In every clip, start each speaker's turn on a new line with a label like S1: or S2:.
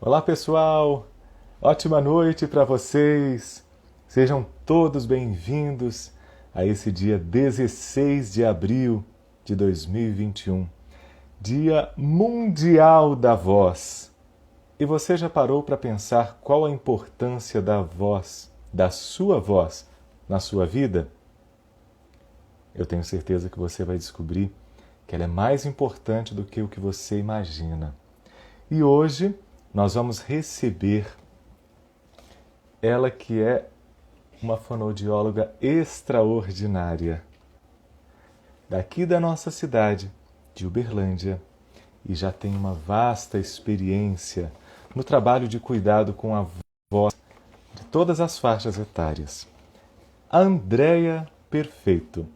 S1: Olá pessoal, ótima noite para vocês. Sejam todos bem-vindos a esse dia 16 de abril de 2021, Dia Mundial da Voz. E você já parou para pensar qual a importância da voz, da sua voz, na sua vida? Eu tenho certeza que você vai descobrir que ela é mais importante do que o que você imagina. E hoje nós vamos receber ela que é uma fonoaudióloga extraordinária, daqui da nossa cidade, de Uberlândia, e já tem uma vasta experiência no trabalho de cuidado com a voz de todas as faixas etárias. A Andréia Perfeito.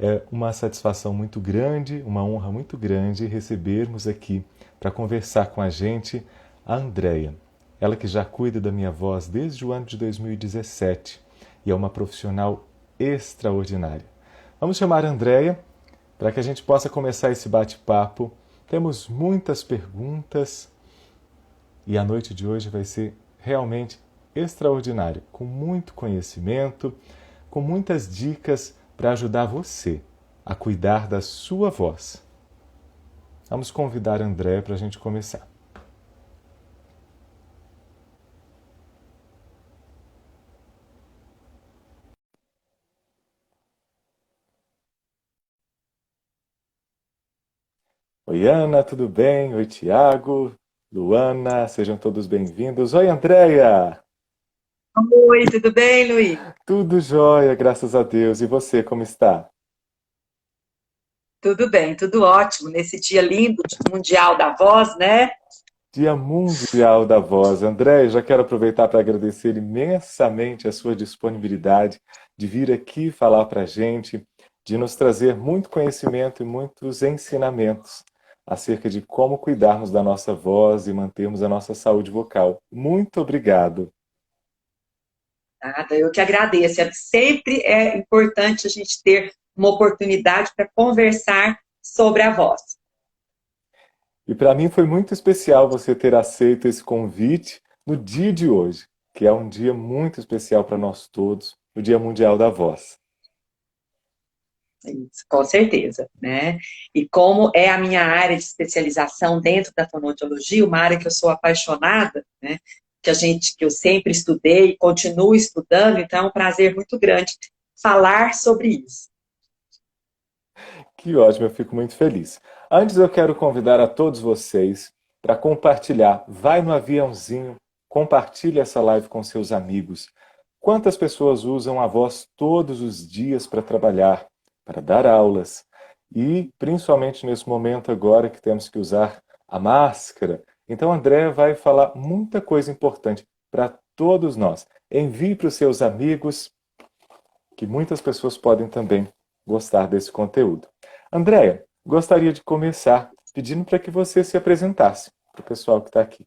S1: É uma satisfação muito grande, uma honra muito grande recebermos aqui para conversar com a gente a Andréia. Ela que já cuida da minha voz desde o ano de 2017 e é uma profissional extraordinária. Vamos chamar a Andréia para que a gente possa começar esse bate-papo. Temos muitas perguntas e a noite de hoje vai ser realmente extraordinária, com muito conhecimento, com muitas dicas para ajudar você a cuidar da sua voz. Vamos convidar a Andréia para a gente começar. Oi, Ana, tudo bem? Oi, Tiago, Luana, sejam todos bem-vindos. Oi, Andréia!
S2: Oi, tudo bem, Luiz?
S1: Tudo jóia, graças a Deus. E você, como está?
S2: Tudo bem, tudo ótimo. Nesse dia lindo, Mundial da Voz, né?
S1: Dia Mundial da Voz. André, já quero aproveitar para agradecer imensamente a sua disponibilidade de vir aqui falar para a gente, de nos trazer muito conhecimento e muitos ensinamentos acerca de como cuidarmos da nossa voz e mantermos a nossa saúde vocal. Muito obrigado.
S2: Nada, eu que agradeço. Sempre é importante a gente ter uma oportunidade para conversar sobre a voz.
S1: E para mim foi muito especial você ter aceito esse convite no dia de hoje, que é um dia muito especial para nós todos, o Dia Mundial da Voz.
S2: Isso, com certeza, né? E como é a minha área de especialização dentro da fonoaudiologia, uma área que eu sou apaixonada, né? Que eu sempre estudei e continuo estudando, então é um prazer muito grande falar sobre isso.
S1: Que ótimo, eu fico muito feliz. Antes eu quero convidar a todos vocês para compartilhar. Vai no aviãozinho, compartilhe essa live com seus amigos. Quantas pessoas usam a voz todos os dias para trabalhar, para dar aulas? E principalmente nesse momento agora que temos que usar a máscara. Então, André vai falar muita coisa importante para todos nós. Envie para os seus amigos, que muitas pessoas podem também gostar desse conteúdo. Andréia, gostaria de começar pedindo para que você se apresentasse para o pessoal que está aqui.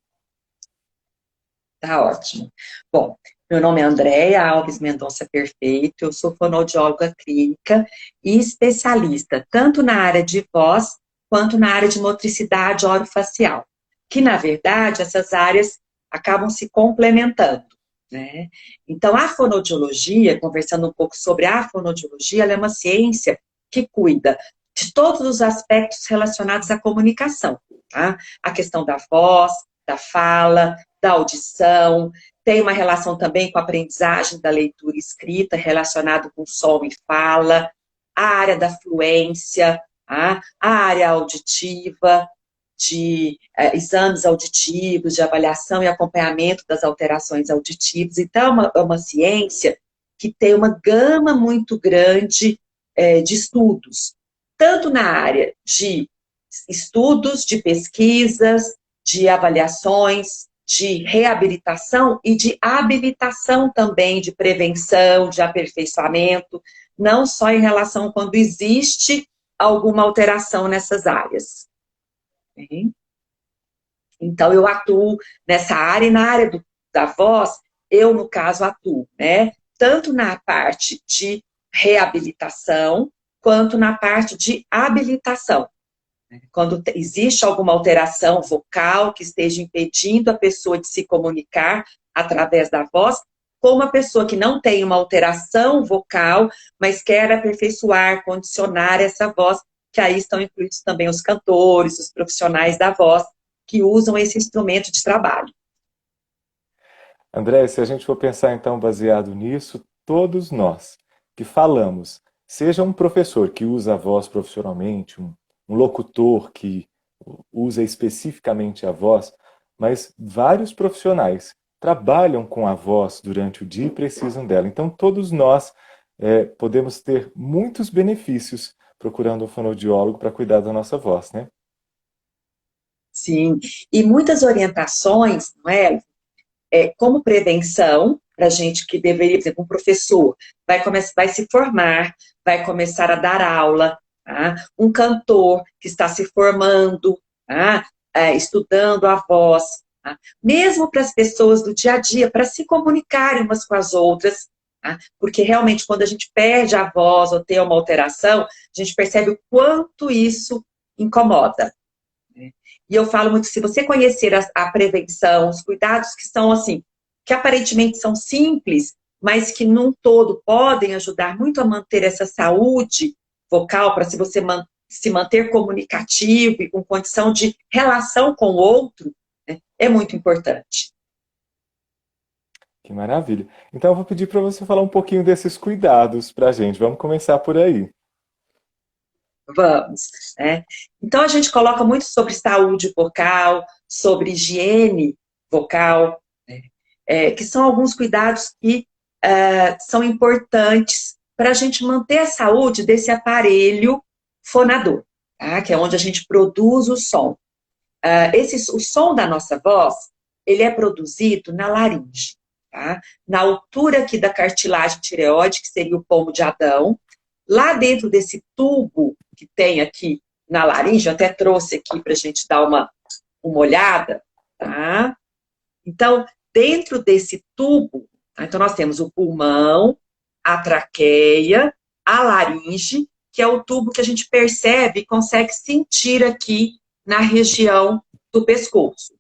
S2: Tá ótimo. Bom, meu nome é Andréia Alves Mendonça Perfeito, eu sou fonoaudióloga clínica e especialista tanto na área de voz quanto na área de motricidade orofacial, que na verdade essas áreas acabam se complementando, né? Então a fonoaudiologia, conversando um pouco sobre a fonoaudiologia, ela é uma ciência que cuida de todos os aspectos relacionados à comunicação, tá? A questão da voz, da fala, da audição, tem uma relação também com a aprendizagem da leitura e escrita, relacionado com som e fala, a área da fluência, a área auditiva, de exames auditivos, de avaliação e acompanhamento das alterações auditivas. Então, é uma ciência que tem uma gama muito grande de estudos, tanto na área de estudos, de pesquisas, de avaliações, de reabilitação e de habilitação também, de prevenção, de aperfeiçoamento, não só em relação quando existe alguma alteração nessas áreas. Então, eu atuo nessa área e na área da voz, eu, no caso, atuo, né? Tanto na parte de reabilitação, quanto na parte de habilitação. Quando existe alguma alteração vocal que esteja impedindo a pessoa de se comunicar através da voz, com uma pessoa que não tem uma alteração vocal, mas quer aperfeiçoar, condicionar essa voz, que aí estão incluídos também os cantores, os profissionais da voz, que usam esse instrumento de trabalho.
S1: André, se a gente for pensar então baseado nisso, todos nós que falamos, seja um professor que usa a voz profissionalmente, um locutor que usa especificamente a voz, mas vários profissionais trabalham com a voz durante o dia e precisam dela. Então todos nós podemos ter muitos benefícios procurando um fonoaudiólogo para cuidar da nossa voz, né?
S2: Sim, e muitas orientações, não é? Como prevenção, para gente que deveria, por exemplo, um professor vai se formar, vai começar a dar aula, tá? Um cantor que está se formando, tá? Estudando a voz, tá? Mesmo para as pessoas do dia a dia, para se comunicarem umas com as outras, tá? Porque realmente quando a gente perde a voz ou tem uma alteração, a gente percebe o quanto isso incomoda. E eu falo muito, se você conhecer a prevenção, os cuidados que são assim, que aparentemente são simples, mas que num todo podem ajudar muito a manter essa saúde vocal, para se você se manter comunicativo e com condição de relação com o outro, né, é muito importante.
S1: Que maravilha. Então eu vou pedir para você falar um pouquinho desses cuidados para a gente. Vamos começar por aí.
S2: Vamos, né? Então a gente coloca muito sobre saúde vocal, sobre higiene vocal, né? Que são alguns cuidados que são importantes para a gente manter a saúde desse aparelho fonador, tá? Que é onde a gente produz o som. O som da nossa voz, ele é produzido na laringe, tá? Na altura aqui da cartilagem tireoide, que seria o pomo de Adão. Lá dentro desse tubo que tem aqui na laringe, eu até trouxe aqui para a gente dar uma olhada, tá? Então, dentro desse tubo, tá? Então nós temos o pulmão, a traqueia, a laringe, que é o tubo que a gente percebe e consegue sentir aqui na região do pescoço.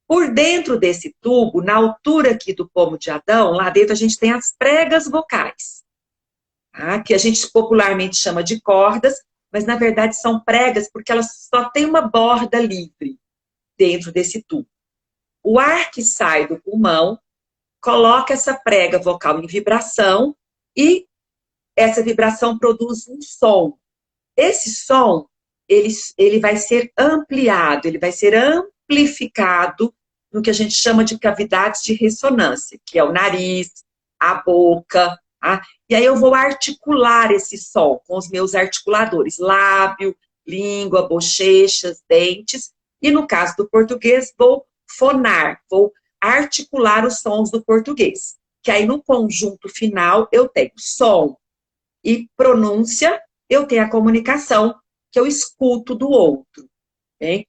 S2: Por dentro desse tubo, na altura aqui do pomo de Adão, lá dentro a gente tem as pregas vocais, tá? Que a gente popularmente chama de cordas, mas na verdade são pregas porque elas só têm uma borda livre dentro desse tubo. O ar que sai do pulmão coloca essa prega vocal em vibração e essa vibração produz um som. Esse som, ele vai ser ampliado, ele vai ser amplificado no que a gente chama de cavidades de ressonância, que é o nariz, a boca, tá? E aí eu vou articular esse som com os meus articuladores, lábio, língua, bochechas, dentes, e no caso do português, vou fonar, vou articular os sons do português, que aí no conjunto final eu tenho som e pronúncia, eu tenho a comunicação, que eu escuto do outro. Bem?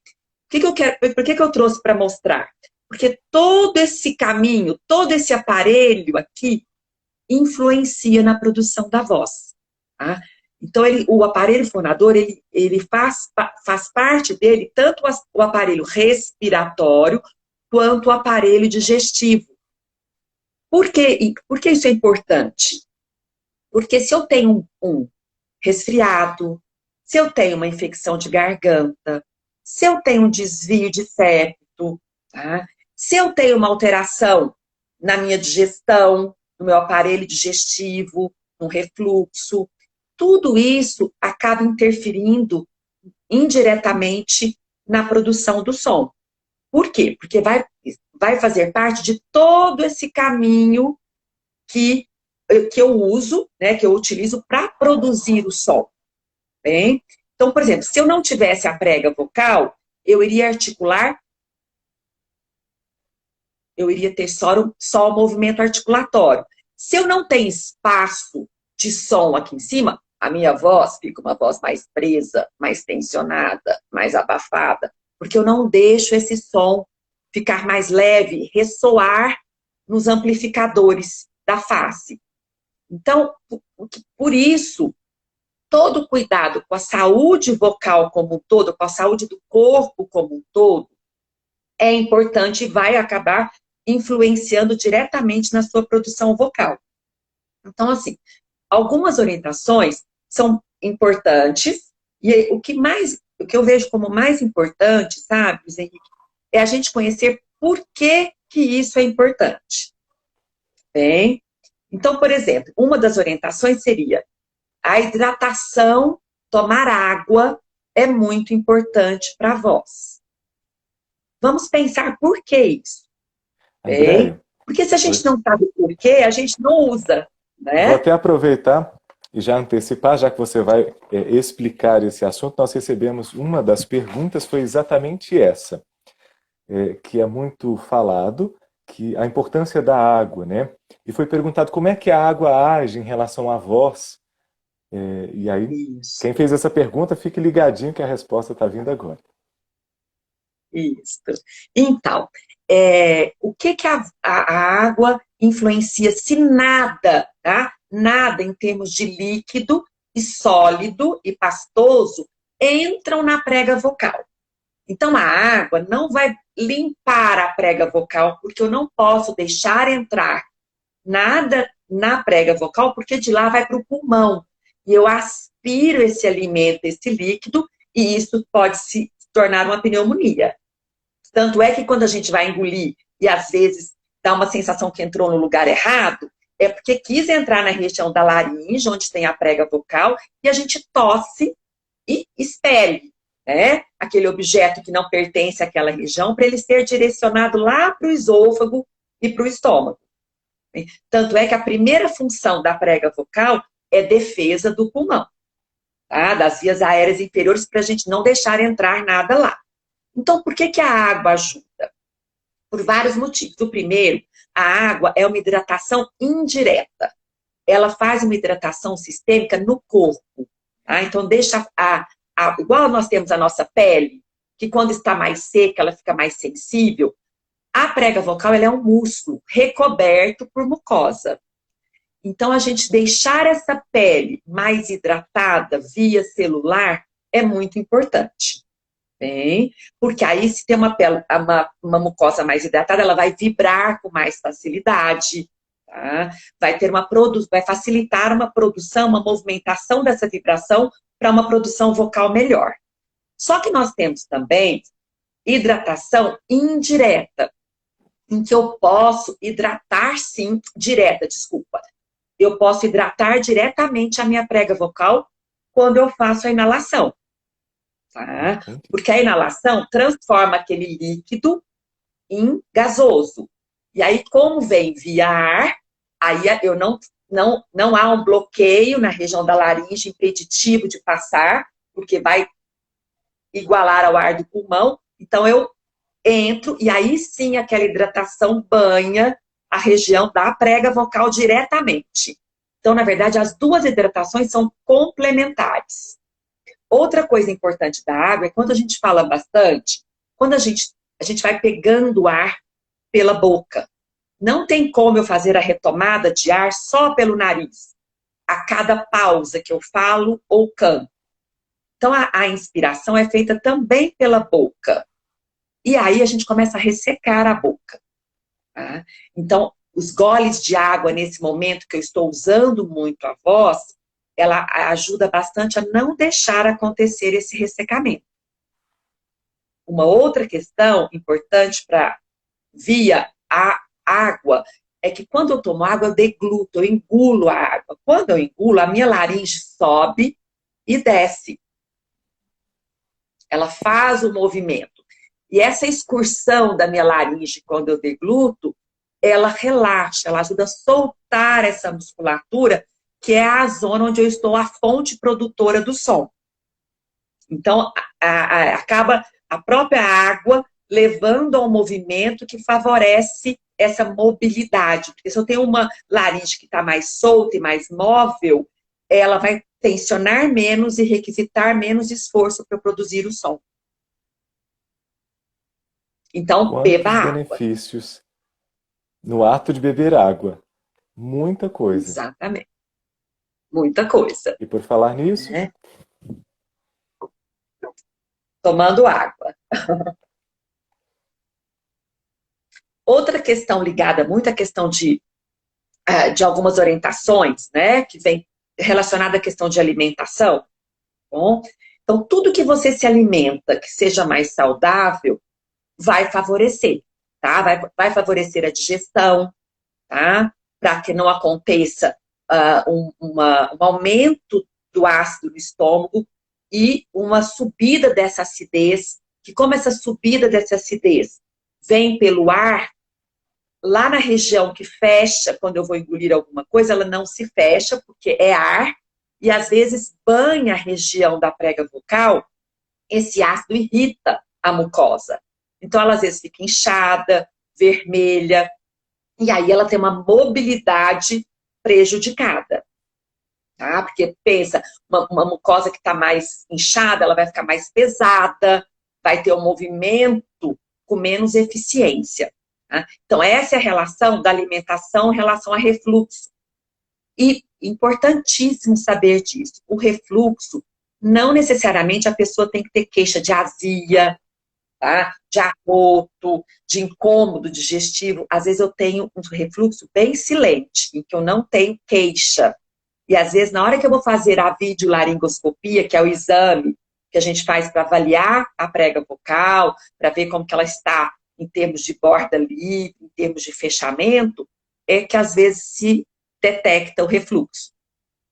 S2: Por que eu trouxe para mostrar? Porque todo esse caminho, todo esse aparelho aqui, influencia na produção da voz. Tá? Então, o aparelho fonador, ele faz parte dele tanto o aparelho respiratório, quanto o aparelho digestivo. Por que isso é importante? Porque se eu tenho um resfriado, se eu tenho uma infecção de garganta, se eu tenho um desvio de septo, tá? Se eu tenho uma alteração na minha digestão, no meu aparelho digestivo, no refluxo, tudo isso acaba interferindo indiretamente na produção do som. Por quê? Porque vai fazer parte de todo esse caminho que eu uso, né, que eu utilizo para produzir o som. Bem? Então, por exemplo, se eu não tivesse a prega vocal, eu iria articular, eu iria ter só o movimento articulatório. Se eu não tenho espaço de som aqui em cima, a minha voz fica uma voz mais presa, mais tensionada, mais abafada, porque eu não deixo esse som ficar mais leve, ressoar nos amplificadores da face. Então, por isso todo cuidado com a saúde vocal como um todo, com a saúde do corpo como um todo, é importante e vai acabar influenciando diretamente na sua produção vocal. Então, assim, algumas orientações são importantes, e o que eu vejo como mais importante, sabe, Luiz Henrique, é a gente conhecer por que que isso é importante. Bem, então, por exemplo, uma das orientações seria a hidratação, tomar água é muito importante para a voz. Vamos pensar por que isso. Bem,
S1: Andréia,
S2: porque se a
S1: oi.
S2: gente não sabe por quê, a gente não usa,
S1: Vou
S2: né?
S1: até aproveitar e já antecipar, já que você vai explicar esse assunto, nós recebemos uma das perguntas, foi exatamente essa, que é muito falado, que a importância da água, né? E foi perguntado como é que a água age em relação à voz. E aí,
S2: Isso,
S1: quem fez essa pergunta, fique ligadinho que a resposta está vindo agora.
S2: isso. Então, o que que a água influencia, se nada, tá? Nada em termos de líquido e sólido e pastoso entram na prega vocal. Então, a água não vai limpar a prega vocal, porque eu não posso deixar entrar nada na prega vocal, porque de lá vai para o pulmão. E eu aspiro esse alimento, esse líquido, e isso pode se tornar uma pneumonia. Tanto é que quando a gente vai engolir e às vezes dá uma sensação que entrou no lugar errado, é porque quis entrar na região da laringe, onde tem a prega vocal, e a gente tosse e expele, né? Aquele objeto que não pertence àquela região, para ele ser direcionado lá para o esôfago e para o estômago. Tanto é que a primeira função da prega vocal é defesa do pulmão, tá? Das vias aéreas inferiores, para a gente não deixar entrar nada lá. Então, por que que a água ajuda? Por vários motivos. O primeiro, a água é uma hidratação indireta. Ela faz uma hidratação sistêmica no corpo. Tá? Então, deixa igual nós temos a nossa pele, que quando está mais seca, ela fica mais sensível. A prega vocal ela é um músculo recoberto por mucosa. Então, a gente deixar essa pele mais hidratada via celular é muito importante. Bem, porque aí, se tem uma mucosa mais hidratada, ela vai vibrar com mais facilidade, tá? Vai facilitar uma produção, uma movimentação dessa vibração para uma produção vocal melhor. Só que nós temos também hidratação indireta, em que eu posso hidratar, sim, direta, desculpa. Eu posso hidratar diretamente a minha prega vocal quando eu faço a inalação. Tá?
S1: Entendi.
S2: Porque a inalação transforma aquele líquido em gasoso. E aí, como vem via ar, aí eu não há um bloqueio na região da laringe impeditivo de passar, porque vai igualar ao ar do pulmão. Então, eu entro e aí sim aquela hidratação banha a região da prega vocal diretamente. Então, na verdade, as duas hidratações são complementares. Outra coisa importante da água é quando a gente fala bastante, quando a gente vai pegando ar pela boca. Não tem como eu fazer a retomada de ar só pelo nariz, a cada pausa que eu falo ou canto. Então, a inspiração é feita também pela boca. E aí a gente começa a ressecar a boca. Tá? Então, os goles de água nesse momento que eu estou usando muito a voz, ela ajuda bastante a não deixar acontecer esse ressecamento. Uma outra questão importante para via a água é que quando eu tomo água, eu degluto, eu engulo a água. Quando eu engulo, a minha laringe sobe e desce. Ela faz o movimento. E essa excursão da minha laringe, quando eu degluto, ela relaxa, ela ajuda a soltar essa musculatura, que é a zona onde eu estou, a fonte produtora do som. Então, acaba a própria água levando ao movimento que favorece essa mobilidade. Porque se eu tenho uma laringe que está mais solta e mais móvel, ela vai tensionar menos e requisitar menos esforço para produzir o som. Então, beba
S1: Quantos
S2: água.
S1: benefícios no ato de beber água. Muita coisa.
S2: Exatamente. muita coisa,
S1: E por falar nisso,
S2: né? Tomando água. Outra questão ligada muito à questão de algumas orientações, né, que vem relacionada à questão de alimentação. Bom, então, tudo que você se alimenta que seja mais saudável vai favorecer, tá? Vai favorecer a digestão, tá? Para que não aconteça um aumento do ácido no estômago e uma subida dessa acidez, que como essa subida dessa acidez vem pelo ar, lá na região que fecha, quando eu vou engolir alguma coisa, ela não se fecha, porque é ar, e às vezes banha a região da prega vocal, esse ácido irrita a mucosa. Então, ela às vezes fica inchada, vermelha, e aí ela tem uma mobilidade prejudicada. Tá? Porque pensa, uma mucosa que está mais inchada, ela vai ficar mais pesada, vai ter um movimento com menos eficiência. Tá? Então, essa é a relação da alimentação em relação a refluxo. E importantíssimo saber disso. O refluxo, não necessariamente a pessoa tem que ter queixa de azia, tá? De arroto, de incômodo digestivo. Às vezes eu tenho um refluxo bem silente, em que eu não tenho queixa. E às vezes, na hora que eu vou fazer a videolaringoscopia, que é o exame que a gente faz para avaliar a prega vocal, para ver como que ela está em termos de borda livre, em termos de fechamento, é que às vezes se detecta o refluxo,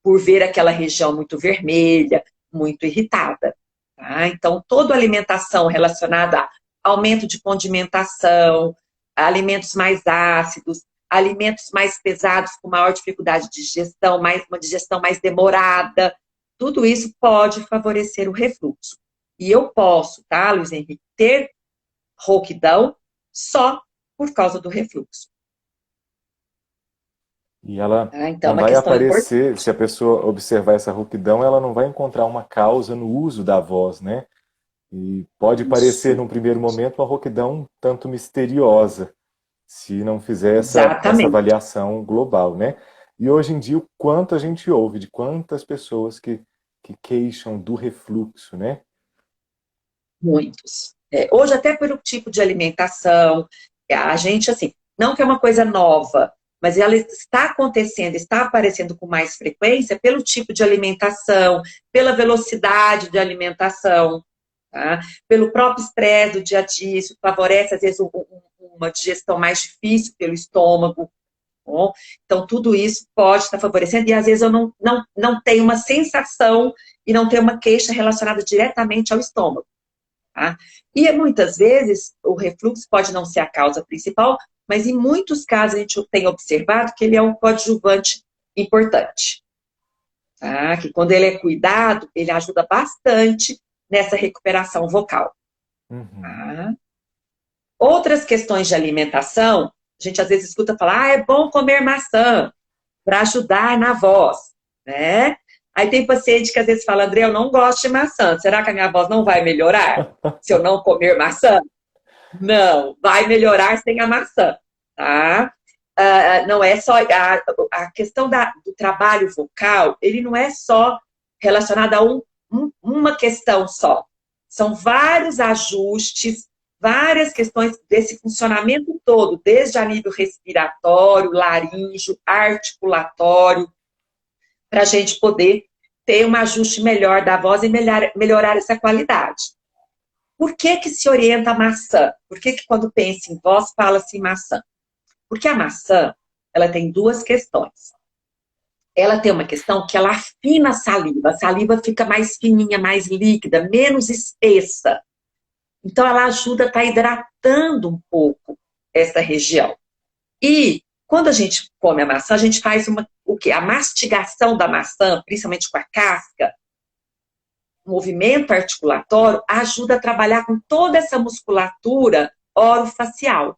S2: por ver aquela região muito vermelha, muito irritada. Tá? Então, toda alimentação relacionada a aumento de condimentação, alimentos mais ácidos, alimentos mais pesados com maior dificuldade de digestão, uma digestão mais demorada, tudo isso pode favorecer o refluxo. E eu posso, tá, Luiz Henrique, ter rouquidão só por causa do refluxo.
S1: e ela
S2: Tá? Então, é
S1: não
S2: uma
S1: vai
S2: questão importante.
S1: aparecer, se a pessoa observar essa rouquidão, ela não vai encontrar uma causa no uso da voz, né? E pode parecer,
S2: Isso,
S1: num primeiro momento, uma rouquidão um tanto misteriosa, se não fizer essa
S2: exatamente.
S1: avaliação global, né? E hoje em dia, o quanto a gente ouve de quantas pessoas que queixam do refluxo, né?
S2: Muitos. Hoje, até pelo tipo de alimentação, a gente, assim, não que é uma coisa nova, mas ela está acontecendo, está aparecendo com mais frequência pelo tipo de alimentação, pela velocidade de alimentação, tá? Pelo próprio estresse do dia a dia, isso favorece, às vezes, uma digestão mais difícil pelo estômago. Bom, então, tudo isso pode estar favorecendo, e às vezes eu não tenho uma sensação e não tenho uma queixa relacionada diretamente ao estômago. Tá? E muitas vezes o refluxo pode não ser a causa principal, mas em muitos casos a gente tem observado que ele é um coadjuvante importante. Tá? Que quando ele é cuidado, ele ajuda bastante nessa recuperação vocal.
S1: Uhum.
S2: Tá? Outras questões de alimentação, a gente às vezes escuta falar, é bom comer maçã para ajudar na voz, né? Aí tem paciente que às vezes fala, André, eu não gosto de maçã, será que a minha voz não vai melhorar se eu não comer maçã? Não, vai melhorar sem a maçã, tá? Não é só a questão do trabalho vocal, ele não é só relacionado a uma questão só. São vários ajustes, várias questões desse funcionamento todo, desde a nível respiratório, laríngeo, articulatório, para a gente poder ter um ajuste melhor da voz e melhorar essa qualidade. Por que que se orienta a maçã? Por que que quando pensa em voz, fala-se em maçã? Porque a maçã, ela tem duas questões. Ela tem uma questão que ela afina a saliva fica mais fininha, mais líquida, menos espessa. Então, ela ajuda a estar hidratando um pouco essa região. E quando a gente come a maçã, a gente faz o quê? A mastigação da maçã, principalmente com a casca, o movimento articulatório ajuda a trabalhar com toda essa musculatura orofacial.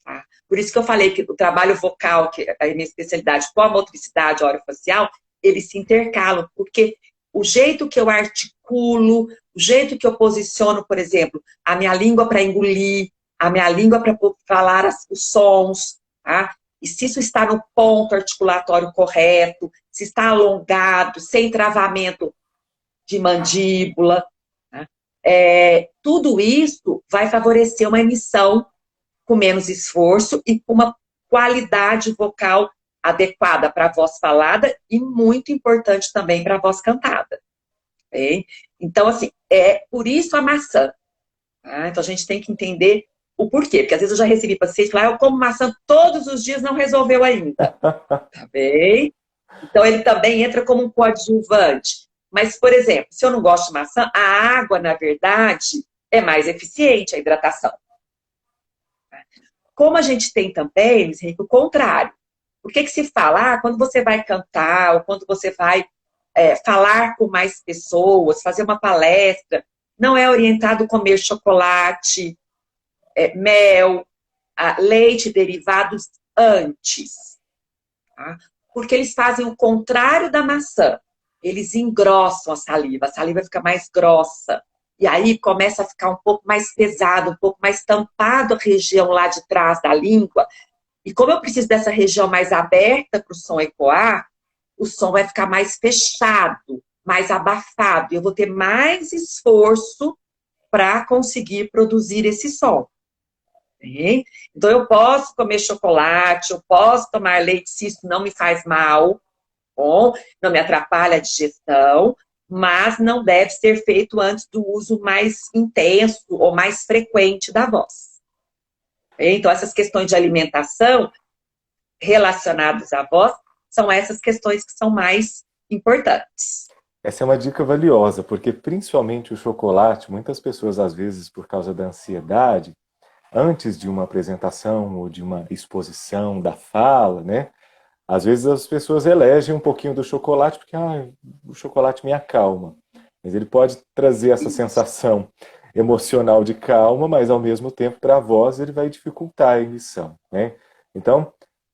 S2: Tá? Por isso que eu falei que o trabalho vocal, que é a minha especialidade, com a motricidade orofacial, eles se intercalam, porque o jeito que eu articulo, o jeito que eu posiciono, por exemplo, a minha língua para engolir, a minha língua para falar os sons, tá? e se isso está no ponto articulatório correto, se está alongado, sem travamento de mandíbula, né? Tudo isso vai favorecer uma emissão com menos esforço e com uma qualidade vocal adequada para a voz falada e muito importante também para a voz cantada. Okay? Então, assim, por isso a maçã. Tá? Então, a gente tem que entender o porquê. Porque às vezes eu já recebi pacientes que falam, eu como maçã todos os dias, não resolveu ainda. Tá bem? Então, ele também entra como um coadjuvante. Mas, por exemplo, se eu não gosto de maçã, a água, na verdade, é mais eficiente a hidratação. Como a gente tem também, Henrique, o contrário. Por que se fala? Quando você vai cantar, ou quando você vai falar com mais pessoas, fazer uma palestra, não é orientado a comer chocolate, mel, leite derivados antes. Tá? Porque eles fazem o contrário da maçã. Eles engrossam a saliva fica mais grossa. E aí começa a ficar um pouco mais pesado, um pouco mais tampado a região lá de trás da língua. E como eu preciso dessa região mais aberta para o som ecoar, o som vai ficar mais fechado, mais abafado. E eu vou ter mais esforço para conseguir produzir esse som. Então, eu posso comer chocolate, eu posso tomar leite, se isso não me faz mal, bom, não me atrapalha a digestão, mas não deve ser feito antes do uso mais intenso ou mais frequente da voz. Então, essas questões de alimentação relacionadas à voz são essas questões que são mais importantes.
S1: Essa é uma dica valiosa, porque principalmente o chocolate, muitas pessoas, às vezes, por causa da ansiedade, antes de uma apresentação ou de uma exposição da fala, né? Às vezes as pessoas elegem um pouquinho do chocolate porque o chocolate me acalma. Mas ele pode trazer essa sensação emocional de calma, mas ao mesmo tempo para a voz ele vai dificultar a emissão, né? Então,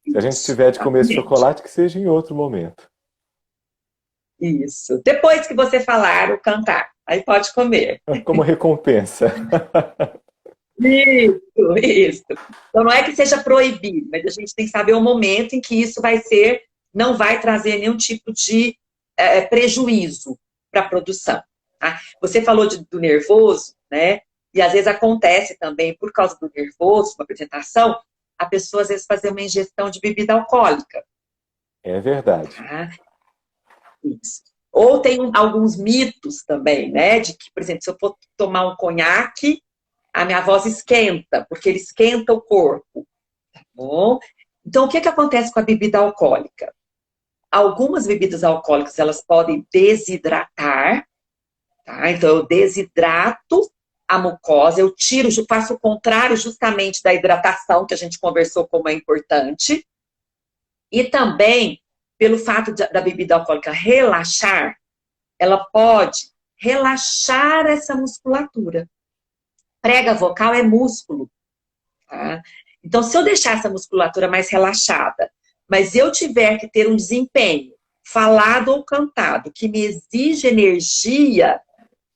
S1: se a gente tiver de comer esse chocolate, que seja em outro momento.
S2: Isso. Depois que você falar ou cantar, aí pode comer.
S1: Como recompensa.
S2: Isso. Então não é que seja proibido, mas a gente tem que saber o momento em que isso não vai trazer nenhum tipo de prejuízo para a produção. Tá? Você falou do nervoso, né? E às vezes acontece também, por causa do nervoso, uma apresentação, a pessoa às vezes fazer uma ingestão de bebida alcoólica.
S1: É verdade.
S2: Tá? Isso. Ou tem alguns mitos também, né? De que, por exemplo, se eu for tomar um conhaque, a minha voz esquenta, porque ele esquenta o corpo. Tá bom? Então, o que acontece com a bebida alcoólica? Algumas bebidas alcoólicas, elas podem desidratar, tá? Então, eu desidrato a mucosa, eu faço o contrário justamente da hidratação, que a gente conversou como é importante. E também, pelo fato da bebida alcoólica relaxar, ela pode relaxar essa musculatura. Prega vocal é músculo. Tá? Então, se eu deixar essa musculatura mais relaxada, mas eu tiver que ter um desempenho falado ou cantado que me exige energia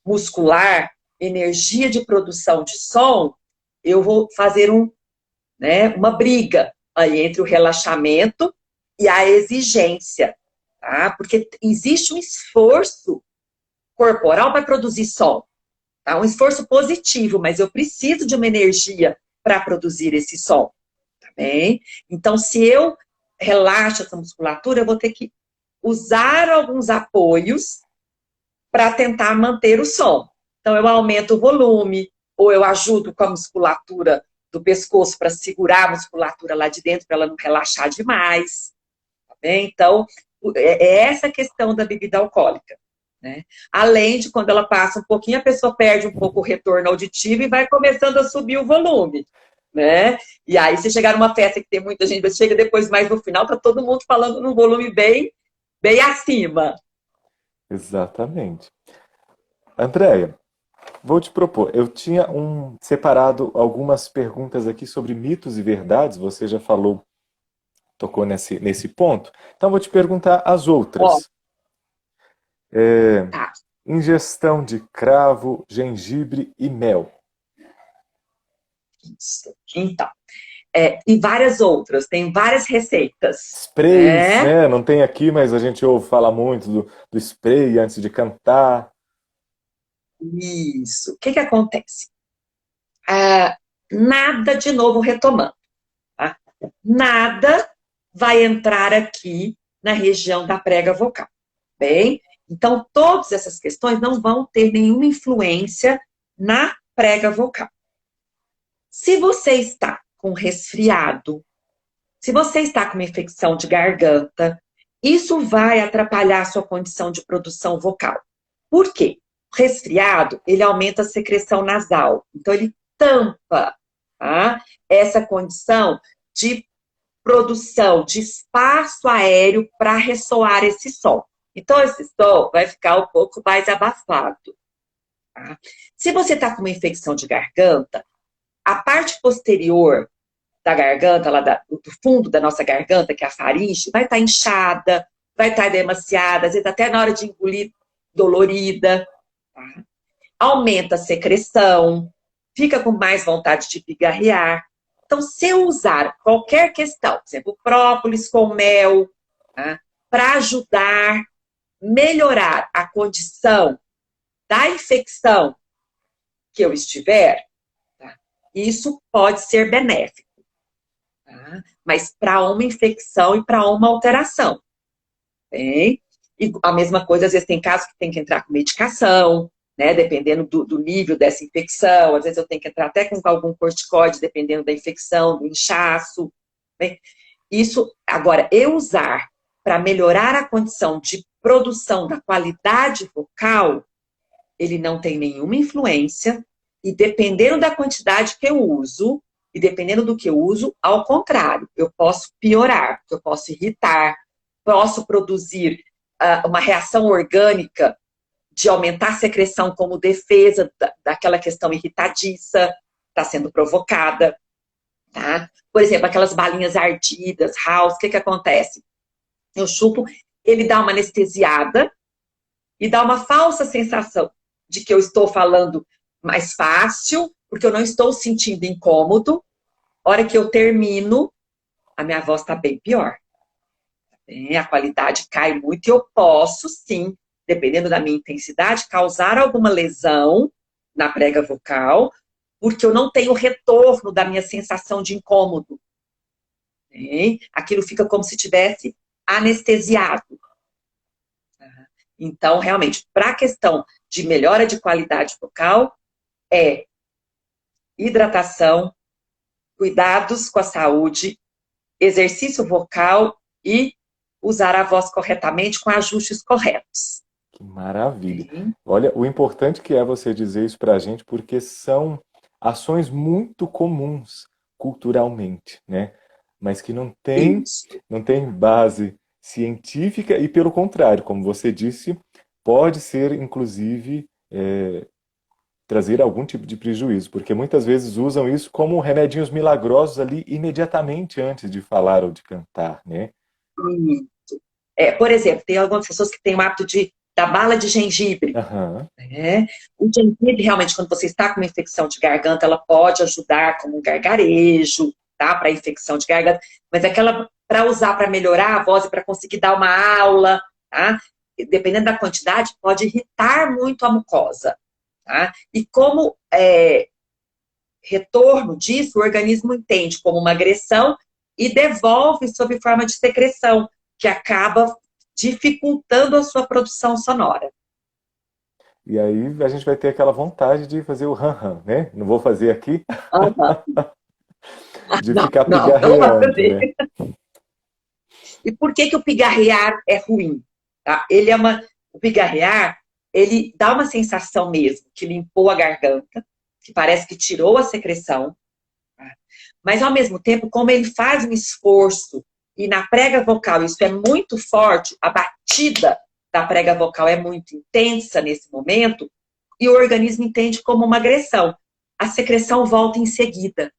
S2: muscular, energia de produção de som, eu vou fazer uma briga aí entre o relaxamento e a exigência, tá? Porque existe um esforço corporal para produzir som, tá? Um esforço positivo, mas eu preciso de uma energia para produzir esse som, tá bem? Então, se eu relaxo essa musculatura, eu vou ter que usar alguns apoios para tentar manter o som. Então, eu aumento o volume, ou eu ajudo com a musculatura do pescoço para segurar a musculatura lá de dentro, para ela não relaxar demais. Tá bem? Então, é essa questão da bebida alcoólica. Né? Além de quando ela passa um pouquinho, a pessoa perde um pouco o retorno auditivo e vai começando a subir o volume. Né? E aí, se chegar numa festa que tem muita gente, você chega depois mais no final, tá todo mundo falando num volume bem, bem acima.
S1: Exatamente. Andréia, vou te propor. Eu tinha separado algumas perguntas aqui sobre mitos e verdades. Você já tocou nesse ponto. Então, vou te perguntar as outras.
S2: Tá.
S1: Ingestão de cravo, gengibre e mel.
S2: Isso. Então, E várias outras, tem várias receitas.
S1: Sprays,
S2: Né?
S1: né? Não tem aqui, mas a gente ouve falar muito do spray antes de cantar.
S2: Isso. O que que acontece? Ah, nada de novo retomando. Tá? Nada vai entrar aqui na região da prega vocal. Bem, então todas essas questões não vão ter nenhuma influência na prega vocal. Se você está com resfriado, se você está com uma infecção de garganta, isso vai atrapalhar a sua condição de produção vocal. Por quê? O resfriado, ele aumenta a secreção nasal. Então, ele tampa, tá, essa condição de produção de espaço aéreo para ressoar esse som. Então, esse som vai ficar um pouco mais abafado. Tá? Se você está com uma infecção de garganta, a parte posterior da garganta, lá do fundo da nossa garganta, que é a faringe, vai estar inchada, vai estar demasiada, às vezes até na hora de engolir, dolorida. Tá? Aumenta a secreção, fica com mais vontade de pigarrear. Então, se eu usar qualquer questão, por exemplo, própolis com mel, tá? Para ajudar, melhorar a condição da infecção que eu estiver, tá? Isso pode ser benéfico. Tá? Mas para uma infecção e para uma alteração. Bem? E a mesma coisa, às vezes tem casos que tem que entrar com medicação, né? Dependendo do nível dessa infecção, às vezes eu tenho que entrar até com algum corticoide, dependendo da infecção, do inchaço. Bem? Isso, agora, eu usar para melhorar a condição de produção da qualidade vocal, ele não tem nenhuma influência, e dependendo da quantidade que eu uso, e dependendo do que eu uso, ao contrário, eu posso piorar, eu posso irritar, posso produzir uma reação orgânica de aumentar a secreção como defesa daquela questão irritadiça que está sendo provocada. Tá? Por exemplo, aquelas balinhas ardidas, house, o que que acontece? Eu chupo, ele dá uma anestesiada e dá uma falsa sensação de que eu estou falando mais fácil, porque eu não estou sentindo incômodo. A hora que eu termino, a minha voz está bem pior. A qualidade cai muito e eu posso, sim, dependendo da minha intensidade, causar alguma lesão na prega vocal, porque eu não tenho retorno da minha sensação de incômodo. Aquilo fica como se tivesse anestesiado. Então, realmente, para a questão de melhora de qualidade vocal, é hidratação, cuidados com a saúde, exercício vocal e usar a voz corretamente com ajustes corretos.
S1: Que maravilha. Olha, o importante que é você dizer isso para a gente, porque são ações muito comuns culturalmente, né? Mas que não tem base científica e, pelo contrário, como você disse, pode ser, inclusive, trazer algum tipo de prejuízo, porque muitas vezes usam isso como remedinhos milagrosos ali imediatamente antes de falar ou de cantar, né?
S2: Por exemplo, tem algumas pessoas que têm o hábito da bala de gengibre.
S1: Uhum.
S2: O gengibre, realmente, quando você está com uma infecção de garganta, ela pode ajudar como um gargarejo, tá? Para infecção de garganta, mas aquela para usar para melhorar a voz e para conseguir dar uma aula, tá? Dependendo da quantidade, pode irritar muito a mucosa. Tá? E como retorno disso, o organismo entende como uma agressão e devolve sob forma de secreção, que acaba dificultando a sua produção sonora.
S1: E aí a gente vai ter aquela vontade de fazer o ram-ram, né? Não vou fazer aqui. De ficar pigarreando, né?
S2: E por que o pigarrear é ruim? Tá? O pigarrear, ele dá uma sensação mesmo que limpou a garganta, que parece que tirou a secreção, tá? Mas ao mesmo tempo, como ele faz um esforço, e na prega vocal isso é muito forte, a batida da prega vocal é muito intensa nesse momento, e o organismo entende como uma agressão. A secreção volta em seguida.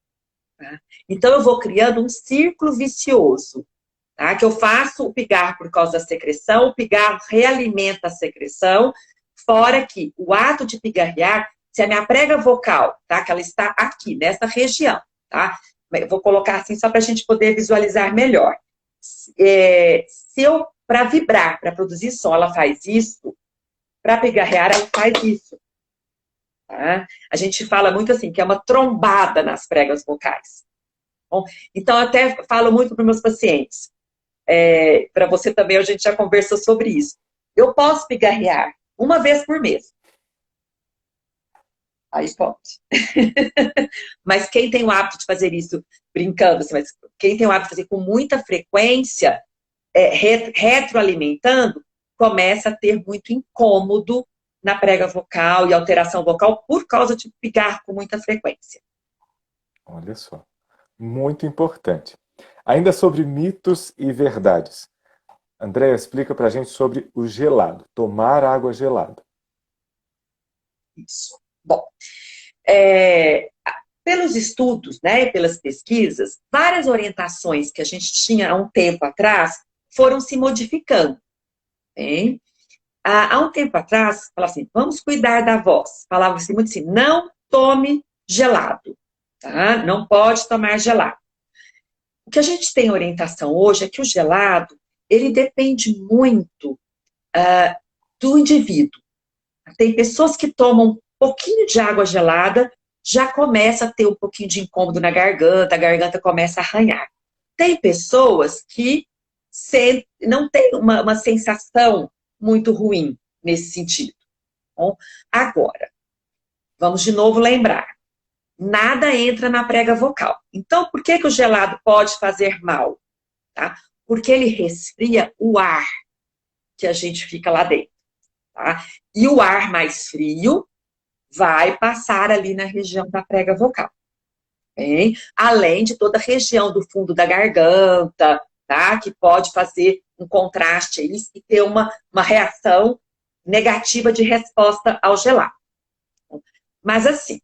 S2: Tá? Então eu vou criando um círculo vicioso. Tá? Que eu faço o pigarro por causa da secreção, o pigarro realimenta a secreção, fora que o ato de pigarrear, se a minha prega vocal, tá? Que ela está aqui, nessa região, tá? Eu vou colocar assim só para a gente poder visualizar melhor. Se eu, para vibrar, para produzir som, ela faz isso, para pigarrear, ela faz isso. Tá? A gente fala muito assim, que é uma trombada nas pregas vocais. Bom, então, eu até falo muito para os meus pacientes. Para você também, a gente já conversou sobre isso. Eu posso pigarrear uma vez por mês. Aí pode. Mas quem tem o hábito de fazer isso brincando, assim, mas quem tem o hábito de fazer com muita frequência, retroalimentando, começa a ter muito incômodo na prega vocal e alteração vocal por causa de pigar com muita frequência.
S1: Olha só. Muito importante. Ainda sobre mitos e verdades. Andréia, explica pra gente sobre o gelado. Tomar água gelada.
S2: Isso. Bom, pelos estudos, né, pelas pesquisas, várias orientações que a gente tinha há um tempo atrás foram se modificando. Hein? Há um tempo atrás, falava assim, vamos cuidar da voz. Falava assim, muito assim, não tome gelado. Tá? Não pode tomar gelado. O que a gente tem orientação hoje é que o gelado, ele depende muito do indivíduo. Tem pessoas que tomam um pouquinho de água gelada, já começa a ter um pouquinho de incômodo na garganta, a garganta começa a arranhar. Tem pessoas que não têm uma sensação muito ruim nesse sentido. Bom, agora, vamos de novo lembrar, nada entra na prega vocal. Então, por que o gelado pode fazer mal? Tá? Porque ele resfria o ar que a gente fica lá dentro. Tá? E o ar mais frio vai passar ali na região da prega vocal. Bem? Além de toda a região do fundo da garganta, tá? Que pode fazer um contraste aí e ter uma reação negativa de resposta ao gelado. Mas assim,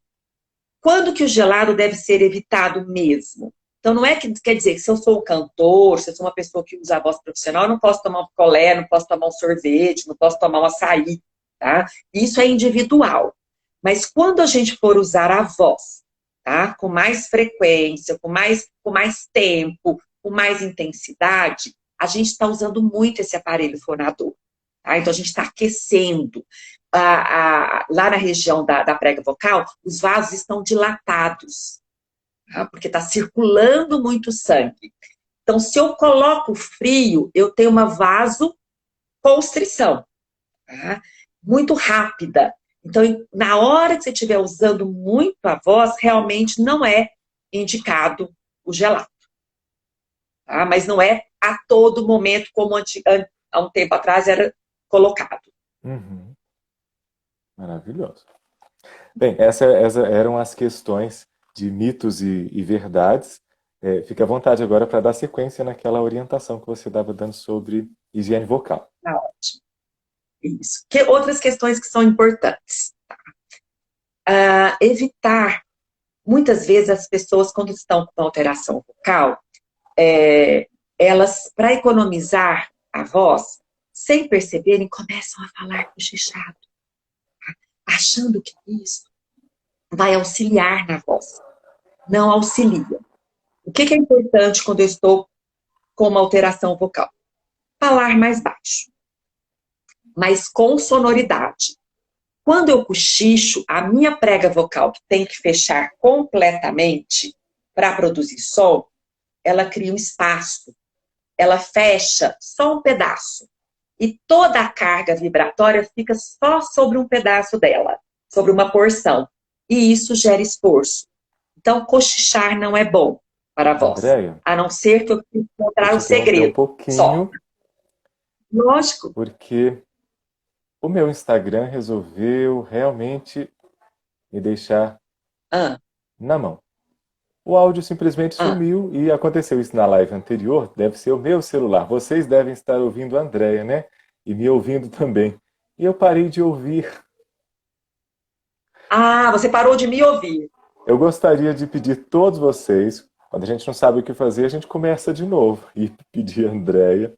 S2: quando que o gelado deve ser evitado mesmo? Então, não é que quer dizer que se eu sou um cantor, se eu sou uma pessoa que usa a voz profissional, eu não posso tomar um picolé, não posso tomar um sorvete, não posso tomar um açaí, tá? Isso é individual. Mas quando a gente for usar a voz, tá? Com mais frequência, com mais tempo, com mais intensidade, a gente está usando muito esse aparelho fonador. Tá? Então, a gente está aquecendo. Lá na região da prega vocal, os vasos estão dilatados, tá? Porque está circulando muito sangue. Então, se eu coloco frio, eu tenho uma vasoconstrição, tá? Muito rápida. Então, na hora que você estiver usando muito a voz, realmente não é indicado o gelado. Tá? Mas não é a todo momento, como há um tempo atrás era colocado.
S1: Uhum. Maravilhoso. Bem, essas eram as questões de mitos e verdades. Fique à vontade agora para dar sequência naquela orientação que você estava dando sobre higiene vocal.
S2: Tá ótimo. Isso. Outras questões que são importantes. Evitar, muitas vezes as pessoas, quando estão com alteração vocal, elas, para economizar a voz, sem perceberem, começam a falar cochichado, achando que isso vai auxiliar na voz. Não auxilia. O que é importante quando eu estou com uma alteração vocal? Falar mais baixo, mas com sonoridade. Quando eu cochicho, a minha prega vocal, que tem que fechar completamente para produzir som, ela cria um espaço. Ela fecha só um pedaço. E toda a carga vibratória fica só sobre um pedaço dela, sobre uma porção. E isso gera esforço. Então, cochichar não é bom para a voz.
S1: Andréia,
S2: A não ser que eu encontrar
S1: vou
S2: o
S1: te interromper um
S2: segredo. Só.
S1: pouquinho,
S2: Lógico.
S1: porque o meu Instagram resolveu realmente me deixar
S2: Ah,
S1: na mão. O áudio simplesmente
S2: ah.
S1: sumiu e aconteceu isso na live anterior. Deve ser o meu celular. Vocês devem estar ouvindo a Andréia, né? E me ouvindo também. E eu parei de ouvir.
S2: Você parou de me ouvir.
S1: Eu gostaria de pedir a todos vocês, quando a gente não sabe o que fazer, a gente começa de novo. E pedir a Andréia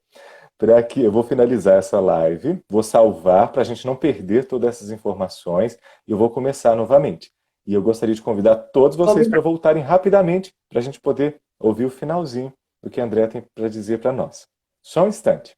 S1: para que eu vou finalizar essa live, vou salvar para a gente não perder todas essas informações e eu vou começar novamente. E eu gostaria de convidar todos vocês para voltarem rapidamente para a gente poder ouvir o finalzinho do que a Andréa tem para dizer para nós. Só um instante.